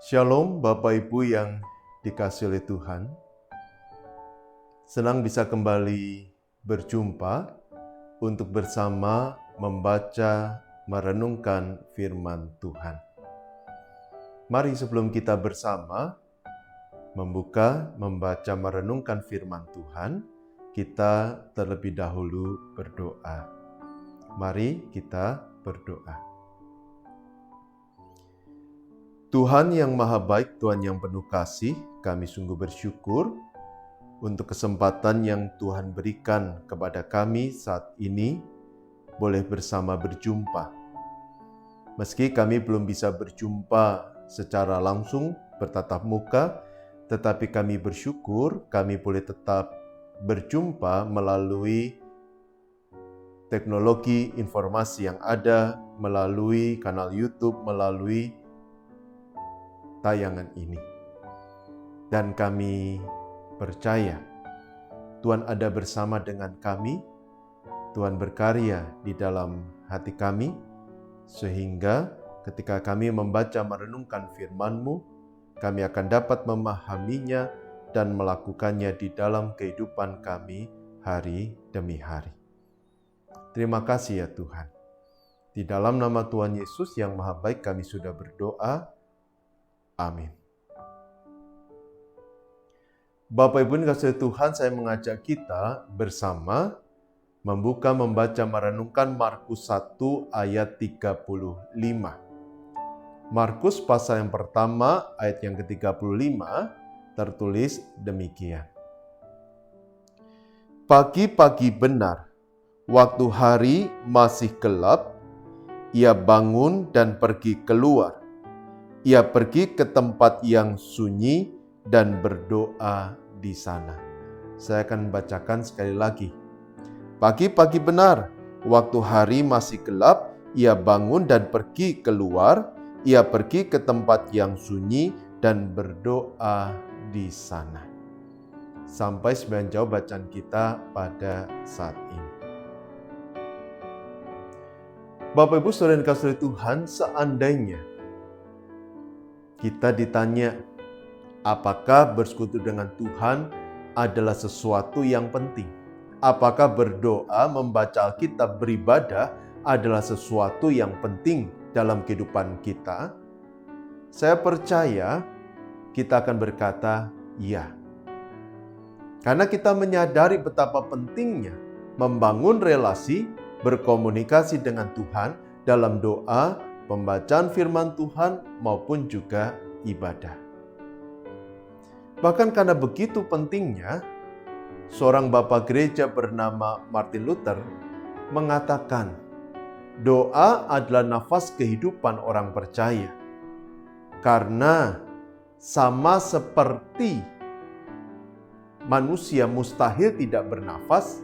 Shalom Bapak Ibu yang dikasihi oleh Tuhan. Senang bisa kembali berjumpa untuk bersama membaca, merenungkan firman Tuhan. Mari sebelum kita bersama membuka, membaca, merenungkan firman Tuhan, kita terlebih dahulu berdoa. Mari kita berdoa. Tuhan yang maha baik, Tuhan yang penuh kasih, kami sungguh bersyukur untuk kesempatan yang Tuhan berikan kepada kami saat ini boleh bersama berjumpa. Meski kami belum bisa berjumpa secara langsung bertatap muka, tetapi kami bersyukur kami boleh tetap berjumpa melalui teknologi informasi yang ada, melalui kanal YouTube, melalui tayangan ini. Dan kami percaya Tuhan ada bersama dengan kami, Tuhan berkarya di dalam hati kami, sehingga ketika kami membaca merenungkan firman-Mu, kami akan dapat memahaminya dan melakukannya di dalam kehidupan kami hari demi hari. Terima kasih ya Tuhan. Di dalam nama Tuhan Yesus yang maha baik kami sudah berdoa. Amin. Bapak Ibu yang dikasihi Tuhan, saya mengajak kita bersama membuka, membaca, merenungkan Markus 1 ayat 35. Markus pasal yang pertama ayat yang ke-35 tertulis demikian. Pagi-pagi benar, waktu hari masih gelap, ia bangun dan pergi keluar. Ia pergi ke tempat yang sunyi dan berdoa di sana. Saya akan bacakan sekali lagi. Pagi-pagi benar, waktu hari masih gelap, ia bangun dan pergi keluar. Ia pergi ke tempat yang sunyi dan berdoa di sana. Sampai sebagian jauh bacaan kita pada saat ini. Bapak Ibu saudara yang dikasihi Tuhan, seandainya kita ditanya, apakah bersekutu dengan Tuhan adalah sesuatu yang penting? Apakah berdoa, membaca Alkitab, beribadah adalah sesuatu yang penting dalam kehidupan kita? Saya percaya kita akan berkata, ya. Karena kita menyadari betapa pentingnya membangun relasi, berkomunikasi dengan Tuhan dalam doa, pembacaan firman Tuhan maupun juga ibadah. Bahkan karena begitu pentingnya, seorang bapak gereja bernama Martin Luther mengatakan, doa adalah nafas kehidupan orang percaya. Karena sama seperti manusia mustahil tidak bernafas,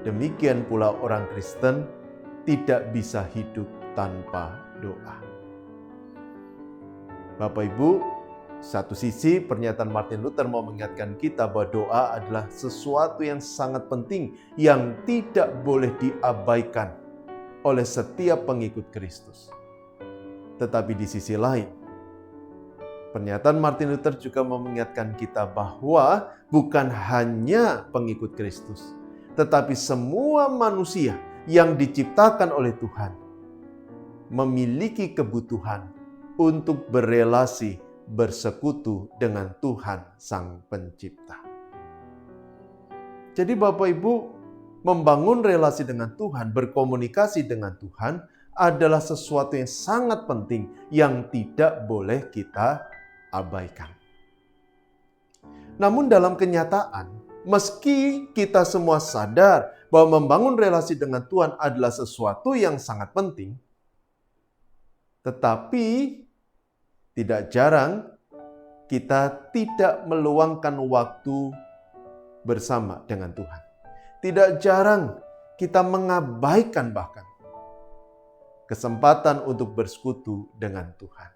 demikian pula orang Kristen tidak bisa hidup tanpa doa. Bapak Ibu, satu sisi pernyataan Martin Luther mau mengingatkan kita bahwa doa adalah sesuatu yang sangat penting yang tidak boleh diabaikan oleh setiap pengikut Kristus. Tetapi di sisi lain, pernyataan Martin Luther juga mau mengingatkan kita bahwa bukan hanya pengikut Kristus, tetapi semua manusia yang diciptakan oleh Tuhan memiliki kebutuhan untuk berelasi, bersekutu dengan Tuhan Sang Pencipta. Jadi Bapak Ibu, membangun relasi dengan Tuhan, berkomunikasi dengan Tuhan adalah sesuatu yang sangat penting yang tidak boleh kita abaikan. Namun dalam kenyataan, meski kita semua sadar bahwa membangun relasi dengan Tuhan adalah sesuatu yang sangat penting, tetapi tidak jarang kita tidak meluangkan waktu bersama dengan Tuhan. Tidak jarang kita mengabaikan bahkan kesempatan untuk bersekutu dengan Tuhan.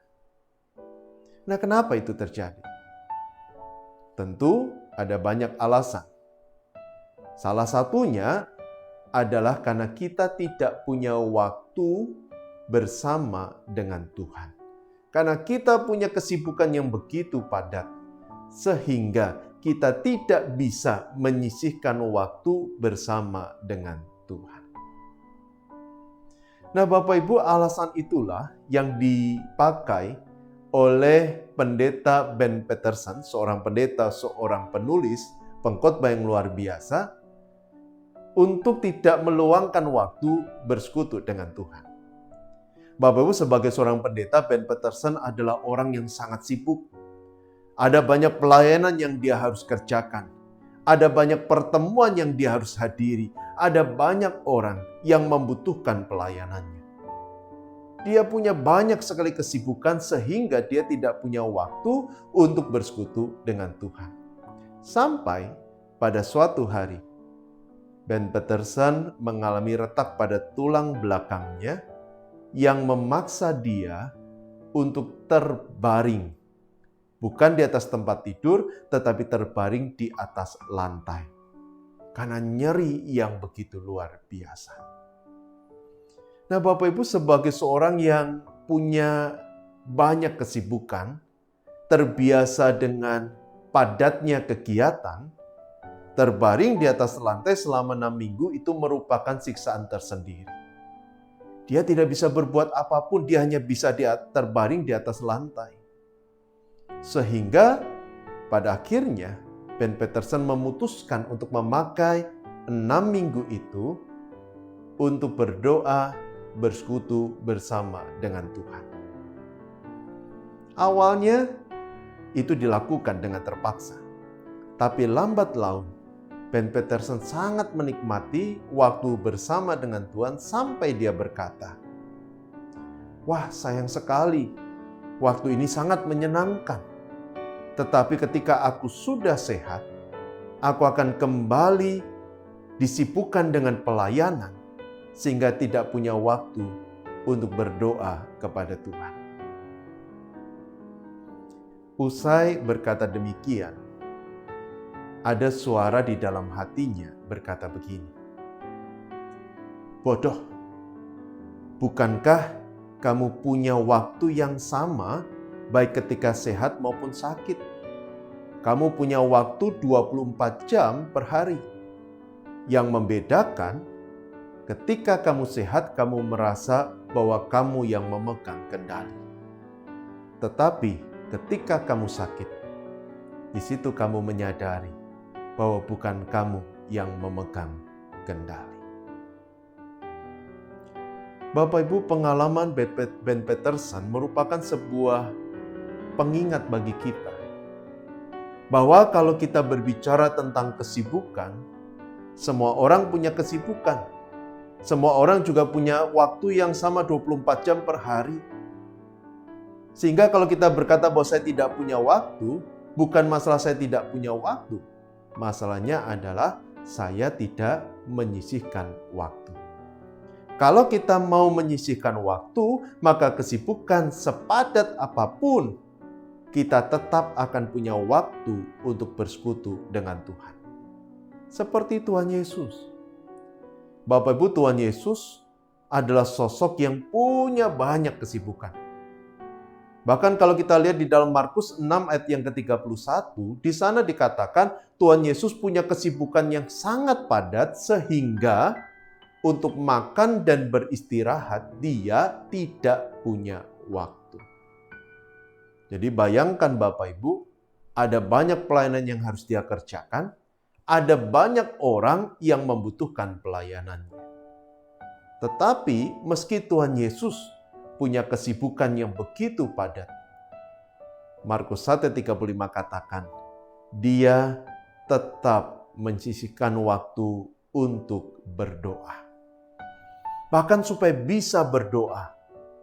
Nah, kenapa itu terjadi? Tentu ada banyak alasan. Salah satunya adalah karena kita tidak punya waktu bersama dengan Tuhan. Karena kita punya kesibukan yang begitu padat, sehingga kita tidak bisa menyisihkan waktu bersama dengan Tuhan. Nah, Bapak Ibu, alasan itulah yang dipakai oleh pendeta Ben Peterson, seorang pendeta, seorang penulis, pengkhotbah yang luar biasa, untuk tidak meluangkan waktu bersekutu dengan Tuhan. Bapak Ibu, sebagai seorang pendeta, Ben Peterson adalah orang yang sangat sibuk. Ada banyak pelayanan yang dia harus kerjakan. Ada banyak pertemuan yang dia harus hadiri. Ada banyak orang yang membutuhkan pelayanannya. Dia punya banyak sekali kesibukan sehingga dia tidak punya waktu untuk bersekutu dengan Tuhan. Sampai pada suatu hari, Ben Peterson mengalami retak pada tulang belakangnya yang memaksa dia untuk terbaring. Bukan di atas tempat tidur, tetapi terbaring di atas lantai. Karena nyeri yang begitu luar biasa. Nah, Bapak Ibu, sebagai seorang yang punya banyak kesibukan, terbiasa dengan padatnya kegiatan, terbaring di atas lantai selama 6 minggu itu merupakan siksaan tersendiri. Dia tidak bisa berbuat apapun, dia hanya bisa terbaring di atas lantai. Sehingga pada akhirnya Ben Peterson memutuskan untuk memakai 6 minggu itu untuk berdoa, bersekutu bersama dengan Tuhan. Awalnya itu dilakukan dengan terpaksa. Tapi lambat laun Ben Peterson sangat menikmati waktu bersama dengan Tuhan sampai dia berkata, "Wah, sayang sekali, waktu ini sangat menyenangkan. Tetapi ketika aku sudah sehat, aku akan kembali disibukkan dengan pelayanan sehingga tidak punya waktu untuk berdoa kepada Tuhan." Usai berkata demikian, ada suara di dalam hatinya berkata begini, "Bodoh, bukankah kamu punya waktu yang sama baik ketika sehat maupun sakit? Kamu punya waktu 24 jam per hari. Yang membedakan, ketika kamu sehat, kamu merasa bahwa kamu yang memegang kendali. Tetapi ketika kamu sakit, di situ kamu menyadari bahwa bukan kamu yang memegang kendali." Bapak Ibu, pengalaman Ben Peterson merupakan sebuah pengingat bagi kita bahwa kalau kita berbicara tentang kesibukan, semua orang punya kesibukan. Semua orang juga punya waktu yang sama 24 jam per hari. Sehingga kalau kita berkata bahwa saya tidak punya waktu, bukan masalah saya tidak punya waktu. Masalahnya adalah saya tidak menyisihkan waktu. Kalau kita mau menyisihkan waktu, maka kesibukan sepadat apapun, kita tetap akan punya waktu untuk bersekutu dengan Tuhan. Seperti Tuhan Yesus. Bapak Ibu, Tuhan Yesus adalah sosok yang punya banyak kesibukan. Bahkan kalau kita lihat di dalam Markus 6 ayat yang ke-31, di sana dikatakan Tuhan Yesus punya kesibukan yang sangat padat sehingga untuk makan dan beristirahat dia tidak punya waktu. Jadi bayangkan Bapak Ibu, ada banyak pelayanan yang harus dia kerjakan, ada banyak orang yang membutuhkan pelayanannya. Tetapi meski Tuhan Yesus punya kesibukan yang begitu padat, Markus 1:35 katakan, dia tetap menyisihkan waktu untuk berdoa. Bahkan supaya bisa berdoa,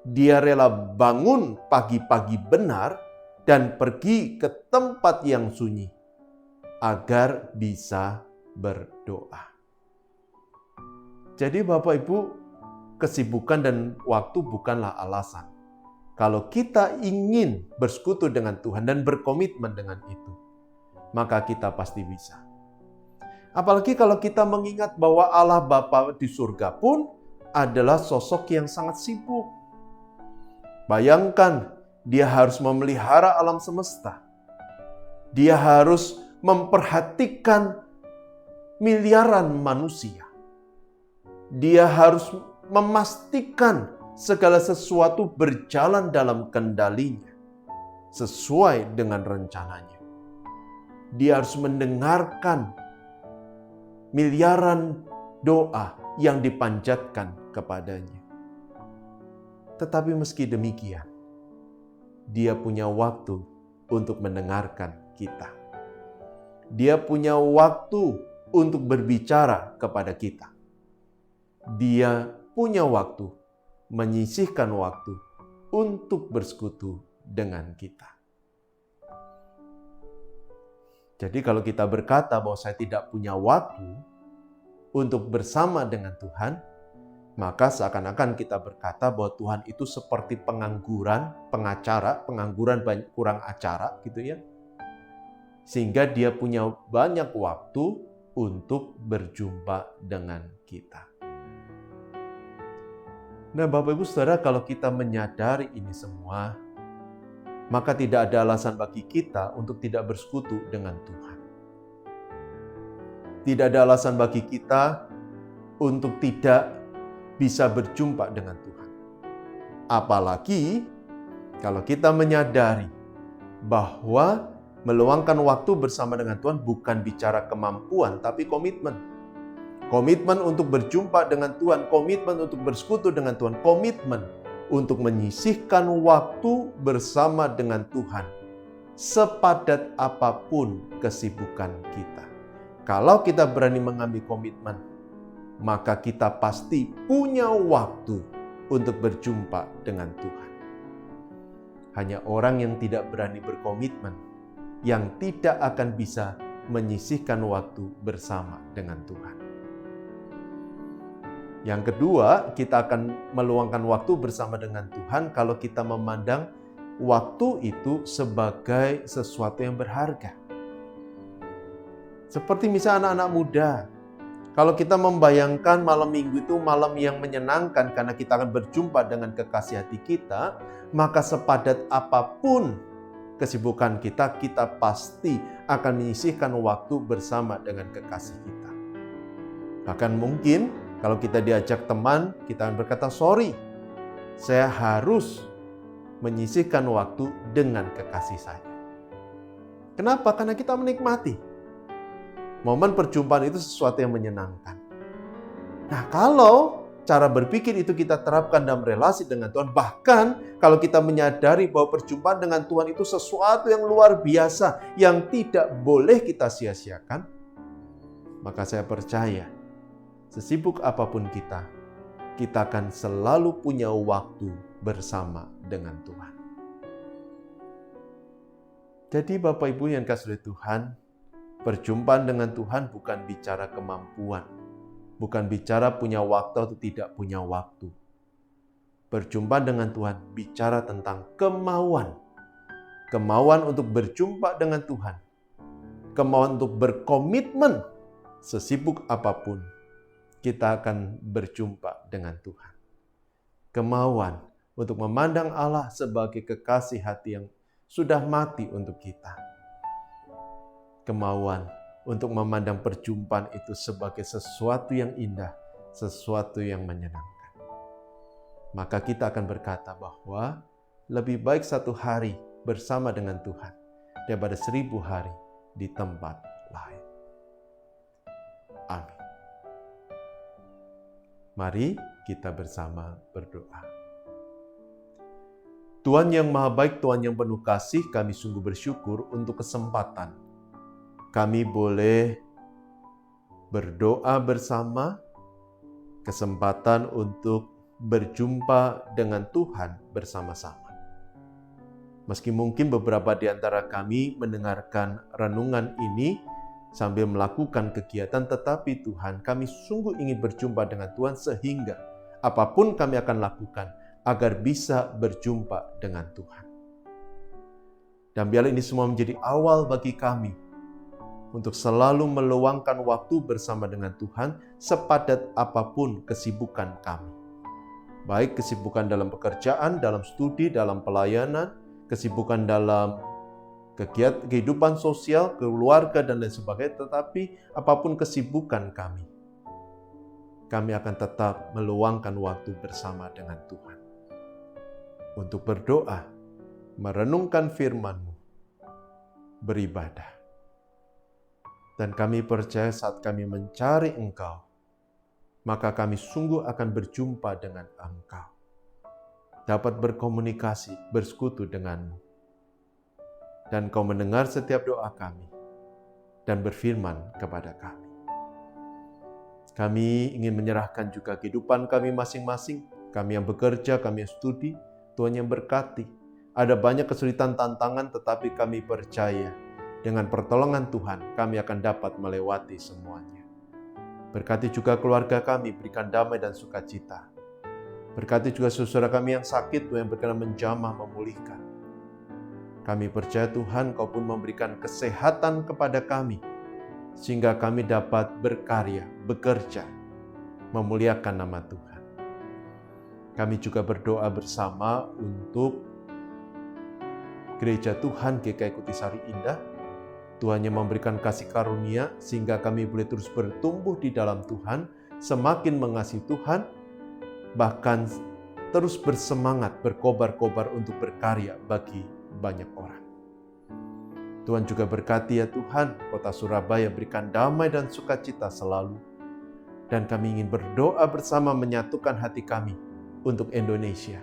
dia rela bangun pagi-pagi benar dan pergi ke tempat yang sunyi agar bisa berdoa. Jadi Bapak Ibu, kesibukan dan waktu bukanlah alasan. Kalau kita ingin bersekutu dengan Tuhan dan berkomitmen dengan itu, maka kita pasti bisa. Apalagi kalau kita mengingat bahwa Allah Bapa di surga pun adalah sosok yang sangat sibuk. Bayangkan Dia harus memelihara alam semesta. Dia harus memperhatikan miliaran manusia. Dia harus memastikan segala sesuatu berjalan dalam kendalinya, sesuai dengan rencananya. Dia harus mendengarkan miliaran doa yang dipanjatkan kepadanya. Tetapi meski demikian, Dia punya waktu untuk mendengarkan kita. Dia punya waktu untuk berbicara kepada kita. Dia punya waktu, menyisihkan waktu untuk bersekutu dengan kita. Jadi kalau kita berkata bahwa saya tidak punya waktu untuk bersama dengan Tuhan, maka seakan-akan kita berkata bahwa Tuhan itu seperti pengangguran kurang acara gitu ya. Sehingga dia punya banyak waktu untuk berjumpa dengan kita. Nah, Bapak Ibu Saudara, kalau kita menyadari ini semua, maka tidak ada alasan bagi kita untuk tidak bersekutu dengan Tuhan. Tidak ada alasan bagi kita untuk tidak bisa berjumpa dengan Tuhan. Apalagi kalau kita menyadari bahwa meluangkan waktu bersama dengan Tuhan bukan bicara kemampuan, tapi komitmen. Komitmen untuk berjumpa dengan Tuhan, komitmen untuk bersekutu dengan Tuhan, komitmen untuk menyisihkan waktu bersama dengan Tuhan sepadat apapun kesibukan kita. Kalau kita berani mengambil komitmen, maka kita pasti punya waktu untuk berjumpa dengan Tuhan. Hanya orang yang tidak berani berkomitmen, yang tidak akan bisa menyisihkan waktu bersama dengan Tuhan. Yang kedua, kita akan meluangkan waktu bersama dengan Tuhan kalau kita memandang waktu itu sebagai sesuatu yang berharga. Seperti misalnya anak-anak muda, kalau kita membayangkan malam minggu itu malam yang menyenangkan karena kita akan berjumpa dengan kekasih hati kita, maka sepadat apapun kesibukan kita, kita pasti akan menyisihkan waktu bersama dengan kekasih kita. Bahkan mungkin kalau kita diajak teman, kita akan berkata, sorry, saya harus menyisihkan waktu dengan kekasih saya. Kenapa? Karena kita menikmati. Momen perjumpaan itu sesuatu yang menyenangkan. Nah, kalau cara berpikir itu kita terapkan dalam relasi dengan Tuhan, bahkan kalau kita menyadari bahwa perjumpaan dengan Tuhan itu sesuatu yang luar biasa, yang tidak boleh kita sia-siakan, maka saya percaya, sesibuk apapun kita akan selalu punya waktu bersama dengan Tuhan. Jadi Bapak Ibu yang kasih oleh Tuhan, perjumpaan dengan Tuhan bukan bicara kemampuan, bukan bicara punya waktu atau tidak punya waktu. Perjumpaan dengan Tuhan bicara tentang kemauan. Kemauan untuk berjumpa dengan Tuhan. Kemauan untuk berkomitmen sesibuk apapun kita akan berjumpa dengan Tuhan. Kemauan untuk memandang Allah sebagai kekasih hati yang sudah mati untuk kita. Kemauan untuk memandang perjumpaan itu sebagai sesuatu yang indah, sesuatu yang menyenangkan. Maka kita akan berkata bahwa lebih baik satu hari bersama dengan Tuhan daripada 1000 hari di tempat lain. Amin. Mari kita bersama berdoa. Tuhan yang Maha Baik, Tuhan yang penuh kasih, kami sungguh bersyukur untuk kesempatan kami boleh berdoa bersama, kesempatan untuk berjumpa dengan Tuhan bersama-sama. Meski mungkin beberapa di antara kami mendengarkan renungan ini sambil melakukan kegiatan, tetapi Tuhan, kami sungguh ingin berjumpa dengan Tuhan sehingga apapun kami akan lakukan agar bisa berjumpa dengan Tuhan. Dan biarlah ini semua menjadi awal bagi kami untuk selalu meluangkan waktu bersama dengan Tuhan sepadat apapun kesibukan kami. Baik kesibukan dalam pekerjaan, dalam studi, dalam pelayanan, kesibukan dalam kehidupan sosial, keluarga, dan lain sebagainya. Tetapi apapun kesibukan kami akan tetap meluangkan waktu bersama dengan Tuhan untuk berdoa, merenungkan firman-Mu, beribadah. Dan kami percaya saat kami mencari Engkau, maka kami sungguh akan berjumpa dengan Engkau, dapat berkomunikasi, bersekutu denganmu. Dan Kau mendengar setiap doa kami dan berfirman kepada kami. Kami ingin menyerahkan juga kehidupan kami masing-masing, kami yang bekerja, kami yang studi, Tuhan yang berkati. Ada banyak kesulitan tantangan, tetapi kami percaya dengan pertolongan Tuhan, kami akan dapat melewati semuanya. Berkati juga keluarga kami, berikan damai dan sukacita. Berkati juga saudara kami yang sakit, Tuhan yang berkenan menjamah, memulihkan. Kami percaya Tuhan, Kau pun memberikan kesehatan kepada kami, sehingga kami dapat berkarya, bekerja, memuliakan nama Tuhan. Kami juga berdoa bersama untuk Gereja Tuhan GKI Kutisari Indah. Tuhan yang memberikan kasih karunia, sehingga kami boleh terus bertumbuh di dalam Tuhan, semakin mengasihi Tuhan, bahkan terus bersemangat, berkobar-kobar untuk berkarya bagi banyak orang. Tuhan juga berkati ya Tuhan, kota Surabaya berikan damai dan sukacita selalu. Dan kami ingin berdoa bersama menyatukan hati kami untuk Indonesia.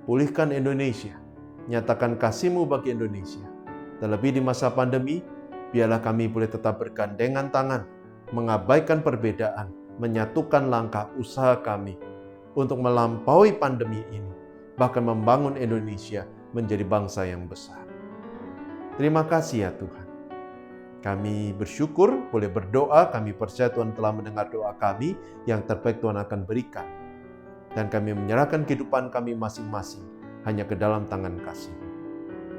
Pulihkan Indonesia, nyatakan kasih-Mu bagi Indonesia. Terlebih di masa pandemi, biarlah kami boleh tetap bergandengan tangan, mengabaikan perbedaan, menyatukan langkah usaha kami untuk melampaui pandemi ini, bahkan membangun Indonesia menjadi bangsa yang besar. Terima kasih ya Tuhan. Kami bersyukur boleh berdoa, kami percaya Tuhan telah mendengar doa kami, yang terbaik Tuhan akan berikan. Dan kami menyerahkan kehidupan kami masing-masing hanya ke dalam tangan kasih-Mu.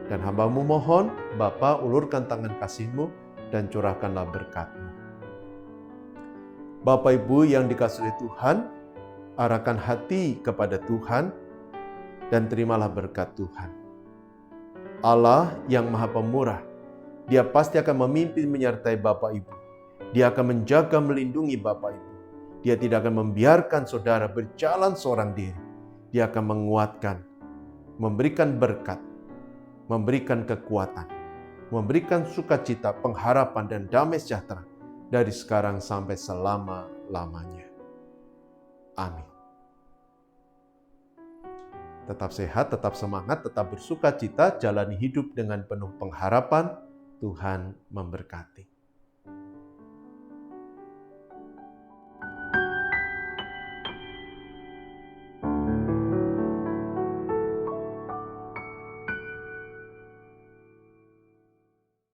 Dan hamba-Mu mohon, Bapa, ulurkan tangan kasih-Mu dan curahkanlah berkat-Mu. Bapak Ibu yang dikasihi Tuhan, arahkan hati kepada Tuhan dan terimalah berkat Tuhan. Allah yang Maha Pemurah, Dia pasti akan memimpin menyertai Bapak Ibu. Dia akan menjaga melindungi Bapak Ibu. Dia tidak akan membiarkan saudara berjalan seorang diri. Dia akan menguatkan, memberikan berkat, memberikan kekuatan, memberikan sukacita, pengharapan, dan damai sejahtera dari sekarang sampai selama-lamanya. Amin. Tetap sehat, tetap semangat, tetap bersukacita, jalani hidup dengan penuh pengharapan. Tuhan memberkati.